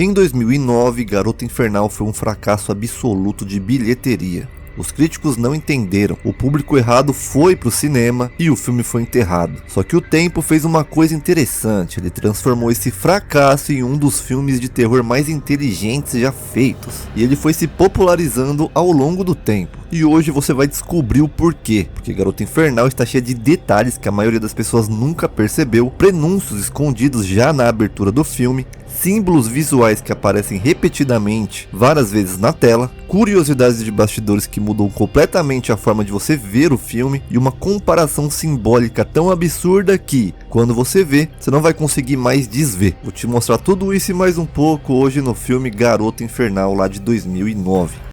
Em 2009, Garota Infernal foi um fracasso absoluto de bilheteria. Os críticos não entenderam, o público errado foi pro cinema e o filme foi enterrado. Só que o tempo fez uma coisa interessante, ele transformou esse fracasso em um dos filmes de terror mais inteligentes já feitos. E ele foi se popularizando ao longo do tempo. E hoje você vai descobrir o porquê. Porque Garota Infernal está cheia de detalhes que a maioria das pessoas nunca percebeu, prenúncios escondidos já na abertura do filme, símbolos visuais que aparecem repetidamente várias vezes na tela, curiosidades de bastidores que mudam completamente a forma de você ver o filme e uma comparação simbólica tão absurda que, quando você vê, você não vai conseguir mais desver. Vou te mostrar tudo isso e mais um pouco hoje no filme Garota Infernal lá de 2009.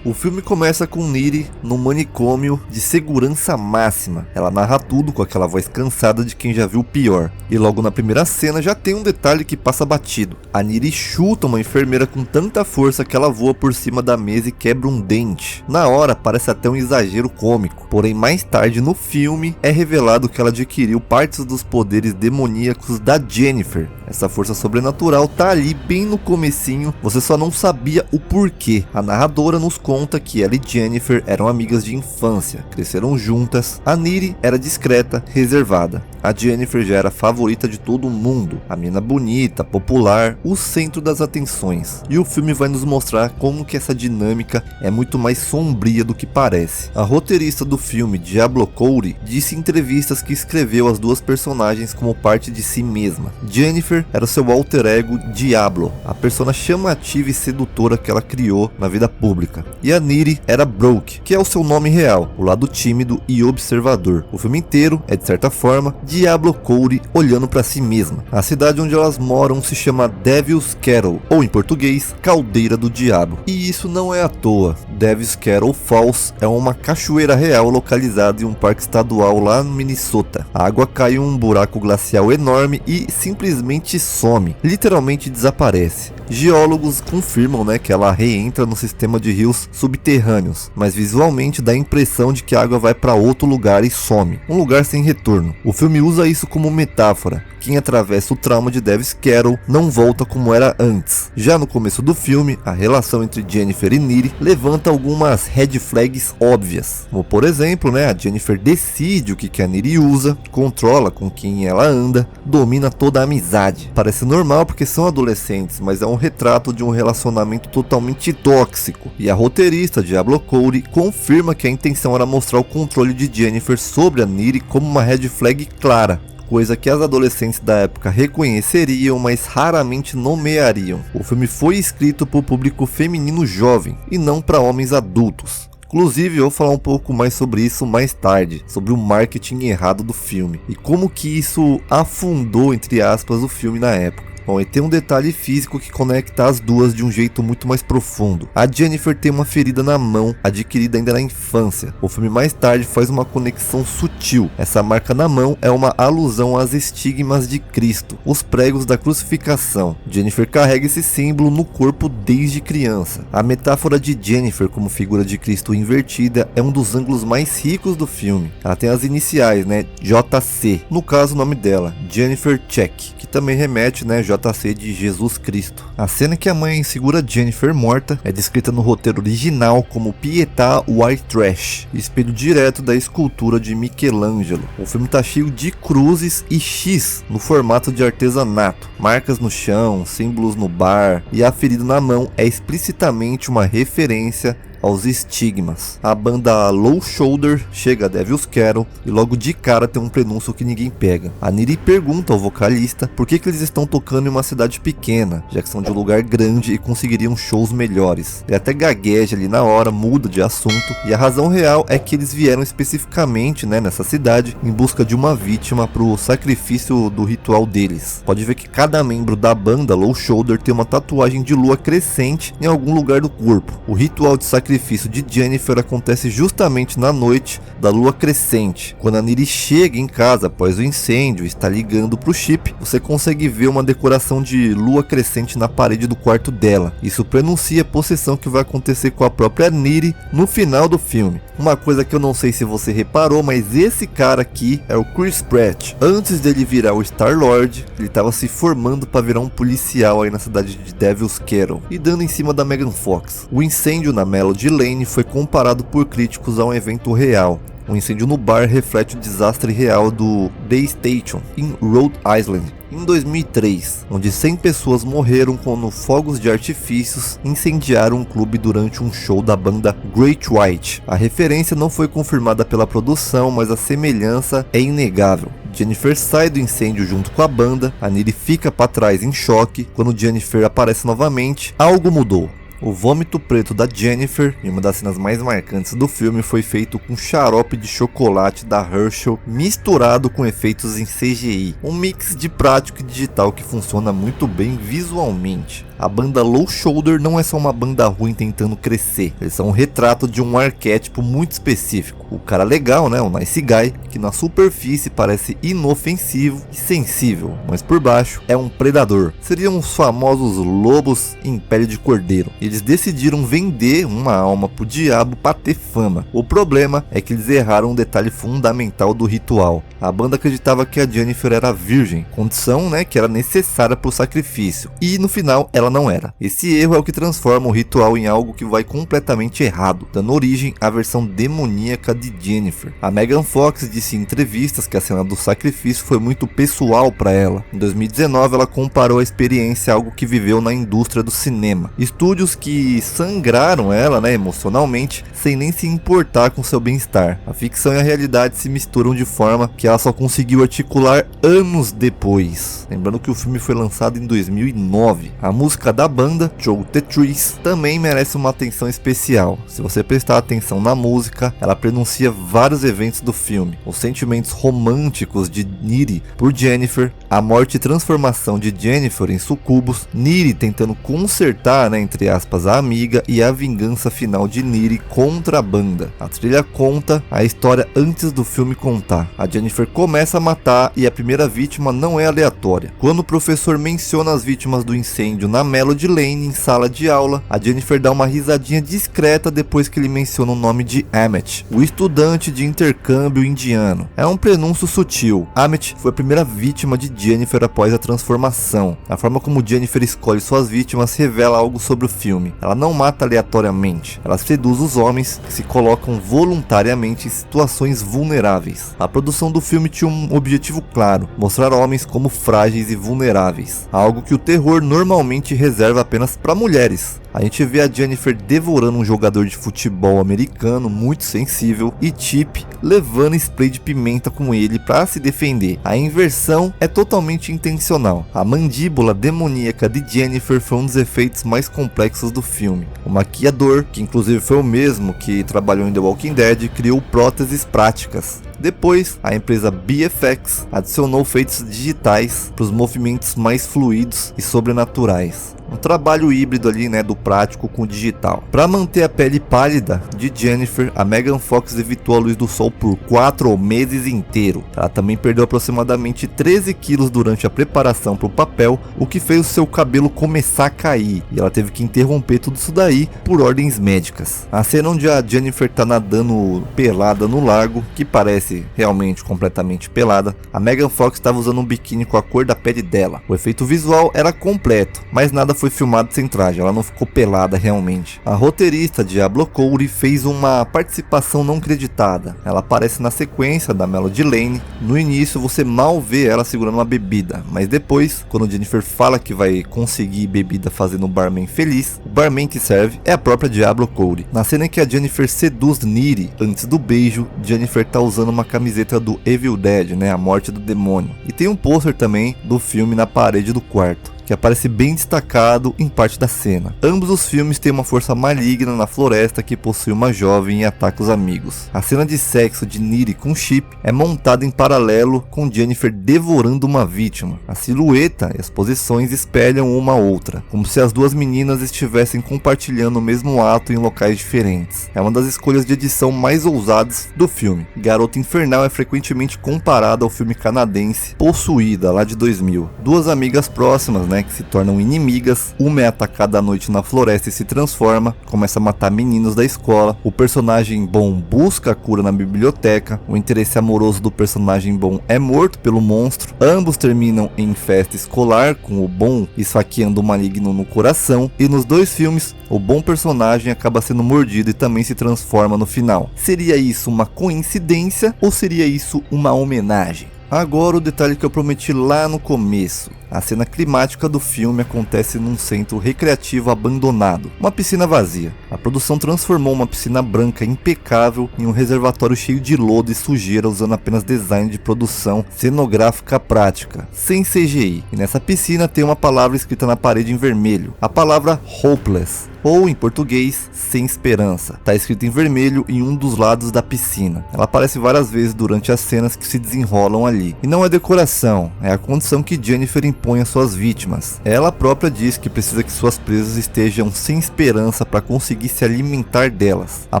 O filme começa com Niri no manicômio de segurança máxima. Ela narra tudo com aquela voz cansada de quem já viu o pior. E logo na primeira cena já tem um detalhe que passa batido. A Niri chuta uma enfermeira com tanta força que ela voa por cima da mesa e quebra um dente. Na hora parece até um exagero cômico. Porém mais tarde no filme é revelado que ela adquiriu partes dos poderes demoníacos da Jennifer. Essa força sobrenatural tá ali bem no comecinho, você só não sabia o porquê. A narradora nos conta que ela e Jennifer eram amigas de infância, cresceram juntas. A Niri era discreta, reservada. A Jennifer já era a favorita de todo mundo, a mina bonita, popular, o centro das atenções. E o filme vai nos mostrar como que essa dinâmica é muito mais sombria do que parece. A roteirista do filme, Diablo Cody, disse em entrevistas que escreveu as duas personagens como parte de si mesma. Jennifer era seu alter ego Diablo, a persona chamativa e sedutora que ela criou na vida pública. E a Niri era Brooke, que é o seu nome real, o lado tímido e observador. O filme inteiro é, de certa forma, Diablo Cody olhando para si mesma. A cidade onde elas moram se chama Devil's Cattle, ou em português, Caldeira do Diabo. E isso não é à toa. Devil's Cattle Falls é uma cachoeira real localizada em um parque estadual lá no Minnesota. A água cai em um buraco glacial enorme e simplesmente some, literalmente desaparece. Geólogos confirmam, que ela reentra no sistema de rios subterrâneos, mas visualmente dá a impressão de que a água vai para outro lugar e some, um lugar sem retorno. O filme usa isso como metáfora. Quem atravessa o trauma de Devil's Cattle não volta como era antes. Já no começo do filme, a relação entre Jennifer e Niri levanta algumas red flags óbvias, como por exemplo, a Jennifer decide o que a Niri usa, controla com quem ela anda, domina toda a amizade. Parece normal porque são adolescentes, mas é um retrato de um relacionamento totalmente tóxico. E a roteirista Diablo Cody confirma que a intenção era mostrar o controle de Jennifer sobre a Niri como uma red flag clara, coisa que as adolescentes da época reconheceriam, mas raramente nomeariam. O filme foi escrito para o público feminino jovem e não para homens adultos. Inclusive eu vou falar um pouco mais sobre isso mais tarde, sobre o marketing errado do filme e como que isso afundou, entre aspas, o filme na época. Bom, e tem um detalhe físico que conecta as duas de um jeito muito mais profundo. A Jennifer tem uma ferida na mão, adquirida ainda na infância. O filme mais tarde faz uma conexão sutil. Essa marca na mão é uma alusão às estigmas de Cristo, os pregos da crucificação. Jennifer carrega esse símbolo no corpo desde criança. A metáfora de Jennifer como figura de Cristo invertida é um dos ângulos mais ricos do filme. Ela tem as iniciais, JC, no caso o nome dela, Jennifer Check, que também remete, JC de Jesus Cristo. A cena que a mãe segura Jennifer morta é descrita no roteiro original como Pietà White Trash, espelho direto da escultura de Michelangelo. O filme tá cheio de cruzes e X no formato de artesanato, marcas no chão, símbolos no bar, e a ferida na mão é explicitamente uma referência aos estigmas. A banda Low Shoulder chega a Devil's Cattle e logo de cara tem um prenúncio que ninguém pega. A Niri pergunta ao vocalista por que eles estão tocando em uma cidade pequena, já que são de um lugar grande e conseguiriam shows melhores. Ele até gagueja ali na hora, muda de assunto, e a razão real é que eles vieram especificamente nessa cidade em busca de uma vítima para o sacrifício do ritual deles. Pode ver que cada membro da banda Low Shoulder tem uma tatuagem de lua crescente em algum lugar do corpo. O ritual de sacrifício sacrifício de Jennifer acontece justamente na noite da lua crescente. Quando a Niri chega em casa após o incêndio e está ligando para o chip, você consegue ver uma decoração de lua crescente na parede do quarto dela. Isso prenuncia a possessão que vai acontecer com a própria Niri no final do filme. Uma coisa que eu não sei se você reparou, mas esse cara aqui é o Chris Pratt. Antes dele virar o Star-Lord, ele estava se formando para virar um policial aí na cidade de Devil's Cattle e dando em cima da Megan Fox. O incêndio na Melody Lane foi comparado por críticos a um evento real. Um incêndio no bar reflete o desastre real do The Station, em Rhode Island, em 2003, onde 100 pessoas morreram quando fogos de artifícios incendiaram um clube durante um show da banda Great White. A referência não foi confirmada pela produção, mas a semelhança é inegável. Jennifer sai do incêndio junto com a banda, a Niri fica para trás em choque. Quando Jennifer aparece novamente, algo mudou. O vômito preto da Jennifer, em uma das cenas mais marcantes do filme, foi feito com xarope de chocolate da Hershey misturado com efeitos em CGI. Um mix de prático e digital que funciona muito bem visualmente. A banda Low Shoulder não é só uma banda ruim tentando crescer, eles são um retrato de um arquétipo muito específico. O cara legal, né, o nice guy, que na superfície parece inofensivo e sensível, mas por baixo é um predador. Seriam os famosos lobos em pele de cordeiro. Eles decidiram vender uma alma pro diabo para ter fama. O problema é que eles erraram um detalhe fundamental do ritual. A banda acreditava que a Jennifer era virgem, condição, né, que era necessária para o sacrifício, e no final ela não era. Esse erro é o que transforma o ritual em algo que vai completamente errado, dando origem à versão demoníaca de Jennifer. A Megan Fox disse em entrevistas que a cena do sacrifício foi muito pessoal para ela. Em 2019 ela comparou a experiência a algo que viveu na indústria do cinema. Estúdios que sangraram ela, né, emocionalmente, sem nem se importar com seu bem-estar. A ficção e a realidade se misturam de forma que ela só conseguiu articular anos depois. Lembrando que o filme foi lançado em 2009. A música da banda, Through the Trees, também merece uma atenção especial. Se você prestar atenção na música, ela pronuncia vários eventos do filme. Os sentimentos românticos de Niri por Jennifer, a morte e transformação de Jennifer em sucubus, Niri tentando consertar, né, entre aspas, a amiga, e a vingança final de Niri contra a banda. A trilha conta a história antes do filme contar. A Jennifer começa a matar e a primeira vítima não é aleatória. Quando o professor menciona as vítimas do incêndio na Melody Lane em sala de aula, a Jennifer dá uma risadinha discreta depois que ele menciona o nome de Amit, o estudante de intercâmbio indiano. É um prenúncio sutil. Amit foi a primeira vítima de Jennifer após a transformação. A forma como Jennifer escolhe suas vítimas revela algo sobre o filme. Ela não mata aleatoriamente, ela seduz os homens que se colocam voluntariamente em situações vulneráveis. A produção do filme tinha um objetivo claro: mostrar homens como frágeis e vulneráveis, algo que o terror normalmente reserva apenas para mulheres. A gente vê a Jennifer devorando um jogador de futebol americano muito sensível e Chip levando spray de pimenta com ele para se defender. A inversão é totalmente intencional. A mandíbula demoníaca de Jennifer foi um dos efeitos mais complexos do filme. O maquiador, que inclusive foi o mesmo que trabalhou em The Walking Dead, criou próteses práticas. Depois, a empresa BFX adicionou efeitos digitais para os movimentos mais fluidos e sobrenaturais. Um trabalho híbrido ali, né, do prático com o digital. Para manter a pele pálida de Jennifer, a Megan Fox evitou a luz do sol por 4 meses inteiro. Ela também perdeu aproximadamente 13 quilos durante a preparação para o papel, o que fez o seu cabelo começar a cair, e ela teve que interromper tudo isso daí por ordens médicas. A cena onde a Jennifer tá nadando pelada no lago, que parece realmente completamente pelada, a Megan Fox estava usando um biquíni com a cor da pele dela. O efeito visual era completo, mas nada foi filmado sem traje, ela não ficou pelada realmente. A roteirista Diablo Cody fez uma participação não creditada. Ela aparece na sequência da Melody Lane. No início você mal vê ela segurando uma bebida, mas depois, quando Jennifer fala que vai conseguir bebida fazendo o barman feliz, o barman que serve é a própria Diablo Cody. Na cena em que a Jennifer seduz Niri antes do beijo, Jennifer tá usando uma camiseta do Evil Dead, né, a morte do demônio, e tem um pôster também do filme na parede do quarto. que aparece bem destacado em parte da cena. Ambos os filmes têm uma força maligna na floresta que possui uma jovem e ataca os amigos. A cena de sexo de Niri com Chip é montada em paralelo com Jennifer devorando uma vítima. A silhueta e as posições espelham uma a outra, como se as duas meninas estivessem compartilhando o mesmo ato em locais diferentes. É uma das escolhas de edição mais ousadas do filme. Garota Infernal é frequentemente comparada ao filme canadense Possuída, lá de 2000. Duas amigas próximas, que se tornam inimigas, uma é atacada à noite na floresta e se transforma, começa a matar meninos da escola, o personagem bom busca a cura na biblioteca, o interesse amoroso do personagem bom é morto pelo monstro, ambos terminam em festa escolar, com o bom esfaqueando o maligno no coração, e nos dois filmes, o bom personagem acaba sendo mordido e também se transforma no final. Seria isso uma coincidência ou seria isso uma homenagem? Agora o detalhe que eu prometi lá no começo. A cena climática do filme acontece num centro recreativo abandonado, uma piscina vazia. A produção transformou uma piscina branca impecável em um reservatório cheio de lodo e sujeira, usando apenas design de produção cenográfica prática, sem CGI. E nessa piscina tem uma palavra escrita na parede em vermelho, a palavra hopeless, ou em português, sem esperança. Está escrito em vermelho em um dos lados da piscina. Ela aparece várias vezes durante as cenas que se desenrolam ali. E não é decoração, é a condição que Jennifer impõe às suas vítimas. Ela própria diz que precisa que suas presas estejam sem esperança para conseguir se alimentar delas. A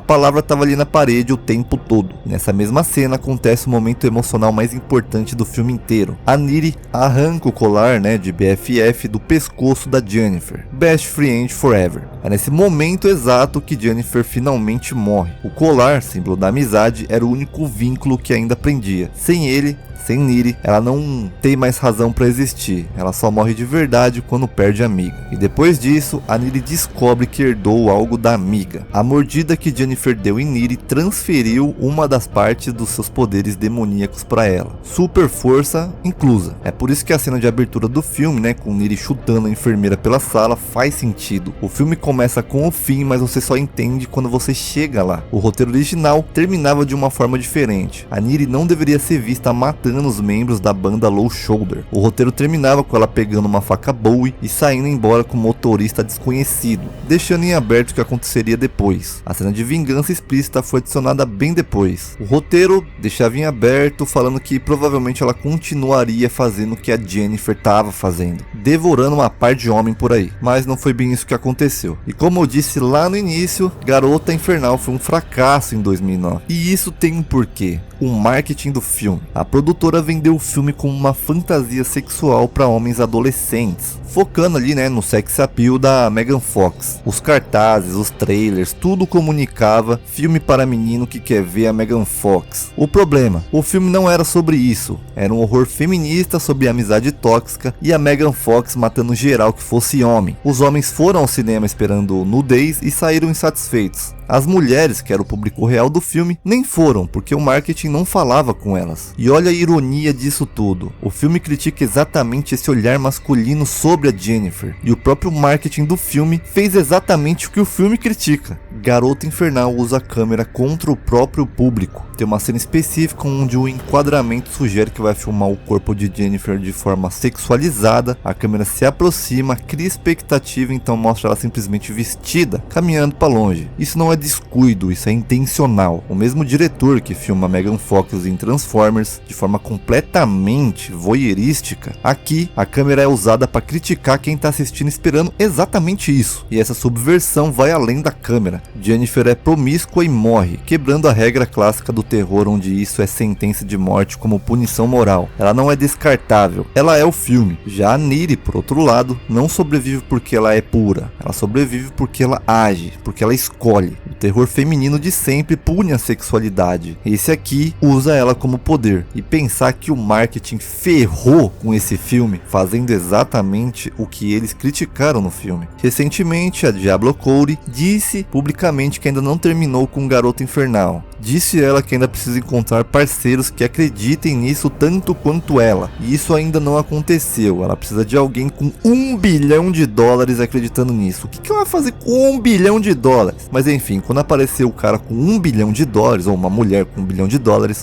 palavra estava ali na parede o tempo todo. Nessa mesma cena acontece o momento emocional mais importante do filme inteiro. A Niri arranca o colar de BFF do pescoço da Jennifer. Best Friend Forever. É nesse momento exato que Jennifer finalmente morre. O colar, símbolo da amizade, era o único vínculo que ainda prendia. Sem ele, sem Niri, ela não tem mais razão para existir. Ela só morre de verdade quando perde a amiga. E depois disso, a Niri descobre que herdou algo da amiga. A mordida que Jennifer deu em Niri transferiu uma das partes dos seus poderes demoníacos para ela. Super força inclusa. É por isso que a cena de abertura do filme, com Niri chutando a enfermeira pela sala, faz sentido. O filme começa com o fim, mas você só entende quando você chega lá. O roteiro original terminava de uma forma diferente. A Niri não deveria ser vista matando os membros da banda Low Shoulder. O roteiro terminava com ela pegando uma faca Bowie e saindo embora com um motorista desconhecido, deixando em aberto o que aconteceria depois. A cena de vingança explícita foi adicionada bem depois. O roteiro deixava em aberto, falando que provavelmente ela continuaria fazendo o que a Jennifer estava fazendo, devorando uma par de homem por aí. Mas não foi bem isso que aconteceu. E como eu disse lá no início, Garota Infernal foi um fracasso em 2009. E isso tem um porquê. O marketing do filme. A produtora vendeu o filme como uma fantasia sexual para homens adolescentes, focando ali no sex appeal da Megan Fox. Os cartazes, os trailers, tudo comunicava filme para menino que quer ver a Megan Fox. O problema, o filme não era sobre isso. Era um horror feminista sobre amizade tóxica e a Megan Fox matando geral que fosse homem. Os homens foram ao cinema esperando nudez e saíram insatisfeitos. As mulheres, que era o público real do filme, nem foram, porque o marketing não falava com elas. E olha a ironia disso tudo. O filme critica exatamente esse olhar masculino sobre a Jennifer. E o próprio marketing do filme fez exatamente o que o filme critica. Garota Infernal usa a câmera contra o próprio público. Tem uma cena específica onde o enquadramento sugere que vai filmar o corpo de Jennifer de forma sexualizada. A câmera se aproxima, cria expectativa, então mostra ela simplesmente vestida, caminhando para longe. Isso não é descuido, isso é intencional. O mesmo diretor que filma Megan Fox em Transformers de forma completamente voyeurística, aqui a câmera é usada para criticar quem está assistindo esperando exatamente isso. E essa subversão vai além da câmera. Jennifer é promíscua e morre, quebrando a regra clássica do terror, onde isso é sentença de morte como punição moral. Ela não é descartável, ela é o filme. Já a Niri, por outro lado, não sobrevive porque ela é pura, ela sobrevive porque ela age, porque ela escolhe. O terror feminino de sempre pune a sexualidade. Esse aqui usa ela como poder. E pensar que o marketing ferrou com esse filme, fazendo exatamente o que eles criticaram no filme. Recentemente, a Diablo Cody disse publicamente que ainda não terminou com Garota Infernal. Disse ela que ainda precisa encontrar parceiros que acreditem nisso tanto quanto ela. E isso ainda não aconteceu. Ela precisa de alguém com $1 bilhão acreditando nisso. O que ela vai fazer com $1 bilhão? Mas enfim, quando aparecer o cara com $1 bilhão, ou uma mulher com $1 bilhão,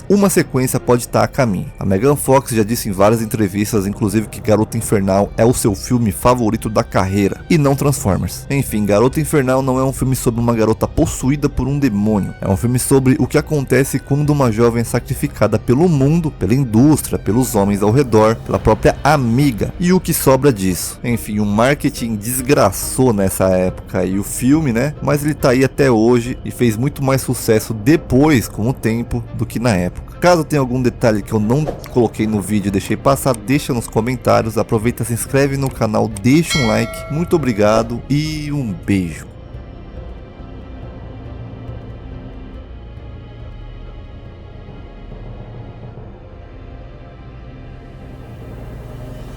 uma sequência pode estar a caminho. A Megan Fox já disse em várias entrevistas, inclusive, que Garota Infernal é o seu filme favorito da carreira, e não Transformers. Enfim, Garota Infernal não é um filme sobre uma garota possuída por um demônio. É um filme sobre o que acontece quando uma jovem é sacrificada pelo mundo, pela indústria, pelos homens ao redor, pela própria amiga, e o que sobra disso. Enfim, o marketing desgraçou nessa época e o filme, né? Mas ele tá aí até hoje e fez muito mais sucesso depois, com o tempo, do que na época. Caso tenha algum detalhe que eu não coloquei no vídeo e deixei passar, deixa nos comentários. Aproveita, se inscreve no canal, deixa um like. Muito obrigado e um beijo.